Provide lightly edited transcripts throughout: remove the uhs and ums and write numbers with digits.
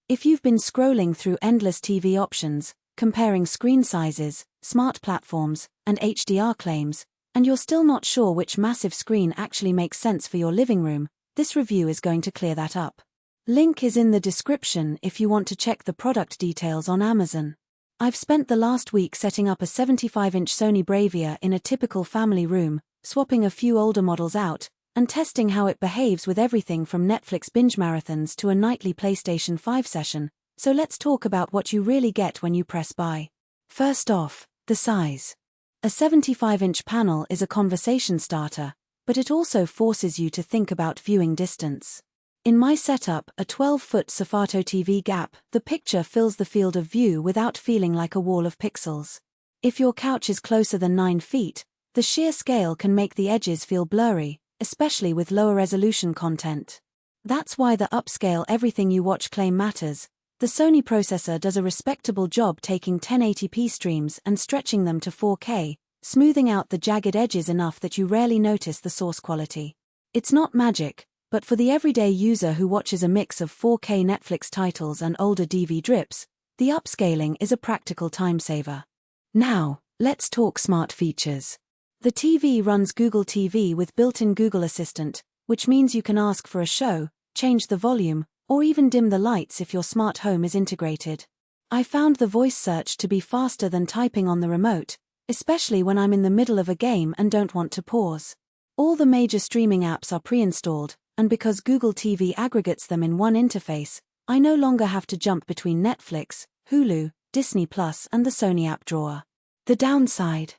If you've been scrolling through endless TV options, comparing screen sizes, smart platforms, and HDR claims, and you're still not sure which massive screen actually makes sense for your living room, this review is going to clear that up. Link is in the description if you want to check the product details on Amazon. I've spent the last week setting up a 75-inch Sony BRAVIA in a typical family room, swapping a few older models out, and testing how it behaves with everything from Netflix binge marathons to a nightly PlayStation 5 session, so let's talk about what you really get when you press buy. First off, the size. A 75-inch panel is a conversation starter, but it also forces you to think about viewing distance. In my setup, a 12-foot Sofato TV gap, the picture fills the field of view without feeling like a wall of pixels. If your couch is closer than 9 feet, the sheer scale can make the edges feel blurry, especially with lower resolution content. That's why the Upscale everything you watch claim matters. The Sony processor does a respectable job taking 1080p streams and stretching them to 4K, smoothing out the jagged edges enough that you rarely notice the source quality. It's not magic, but for the everyday user who watches a mix of 4K Netflix titles and older DV drips, the upscaling is a practical time saver. Now, let's talk smart features. The TV runs Google TV with built-in Google Assistant, which means you can ask for a show, change the volume, or even dim the lights if your smart home is integrated. I found the voice search to be faster than typing on the remote, especially when I'm in the middle of a game and don't want to pause. All the major streaming apps are pre-installed, and because Google TV aggregates them in one interface, I no longer have to jump between Netflix, Hulu, Disney+, and the Sony app drawer. The downside.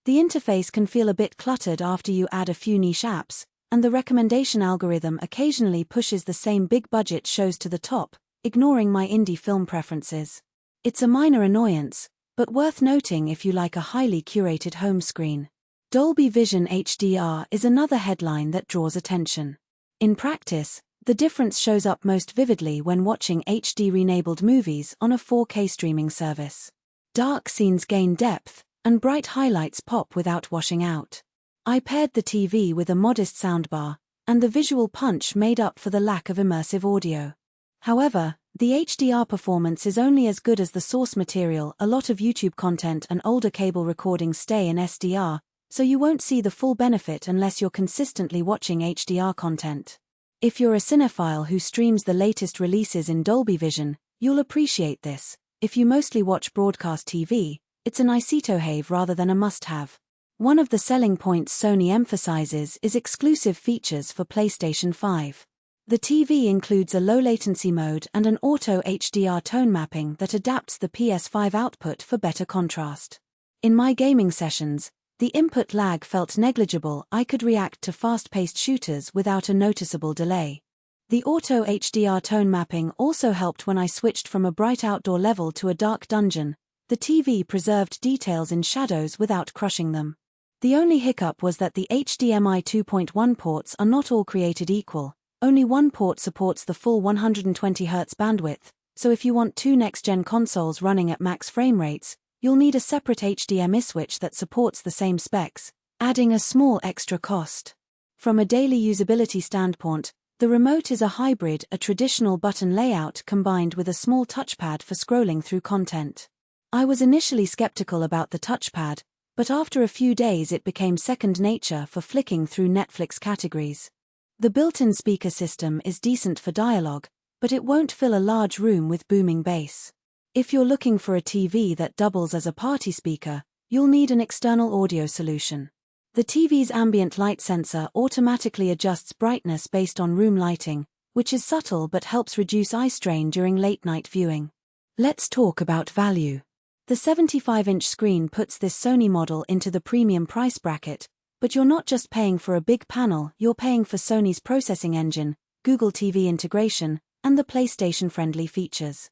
The interface can feel a bit cluttered after you add a few niche apps, and the recommendation algorithm occasionally pushes the same big-budget shows to the top, ignoring my indie film preferences. It's a minor annoyance, but worth noting if you like a highly curated home screen. Dolby Vision HDR is another headline that draws attention. In practice, the difference shows up most vividly when watching HD-enabled movies on a 4K streaming service. Dark scenes gain depth, and bright highlights pop without washing out. I paired the TV with a modest soundbar, and the visual punch made up for the lack of immersive audio. However, the HDR performance is only as good as the source material. A lot of YouTube content and older cable recordings stay in SDR, so you won't see the full benefit unless you're consistently watching HDR content. If you're a cinephile who streams the latest releases in Dolby Vision, you'll appreciate this. If you mostly watch broadcast TV, it's a nice-to-have rather than a must-have. One of the selling points Sony emphasizes is exclusive features for PlayStation 5. The TV includes a low-latency mode and an auto HDR tone mapping that adapts the PS5 output for better contrast. In my gaming sessions, the input lag felt negligible. I could react to fast-paced shooters without a noticeable delay. The auto HDR tone mapping also helped when I switched from a bright outdoor level to a dark dungeon. The TV preserved details in shadows without crushing them. The only hiccup was that the HDMI 2.1 ports are not all created equal. Only one port supports the full 120Hz bandwidth, so if you want two next-gen consoles running at max frame rates, you'll need a separate HDMI switch that supports the same specs, adding a small extra cost. From a daily usability standpoint, the remote is a hybrid, a traditional button layout combined with a small touchpad for scrolling through content. I was initially skeptical about the touchpad, but after a few days it became second nature for flicking through Netflix categories. The built-in speaker system is decent for dialogue, but it won't fill a large room with booming bass. If you're looking for a TV that doubles as a party speaker, you'll need an external audio solution. The TV's ambient light sensor automatically adjusts brightness based on room lighting, which is subtle but helps reduce eye strain during late-night viewing. Let's talk about value. The 75-inch screen puts this Sony model into the premium price bracket, but you're not just paying for a big panel, you're paying for Sony's processing engine, Google TV integration, and the PlayStation-friendly features.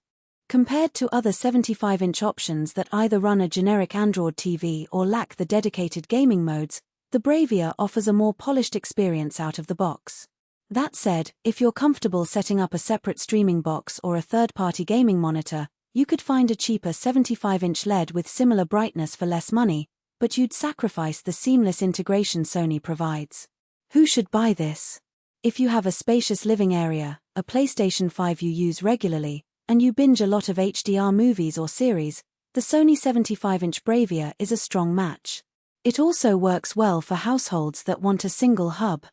Compared to other 75-inch options that either run a generic Android TV or lack the dedicated gaming modes, the BRAVIA offers a more polished experience out of the box. That said, if you're comfortable setting up a separate streaming box or a third-party gaming monitor, you could find a cheaper 75-inch LED with similar brightness for less money, but you'd sacrifice the seamless integration Sony provides. Who should buy this? If you have a spacious living area, a PlayStation 5 you use regularly, and you binge a lot of HDR movies or series, the Sony 75-inch BRAVIA is a strong match. It also works well for households that want a single hub.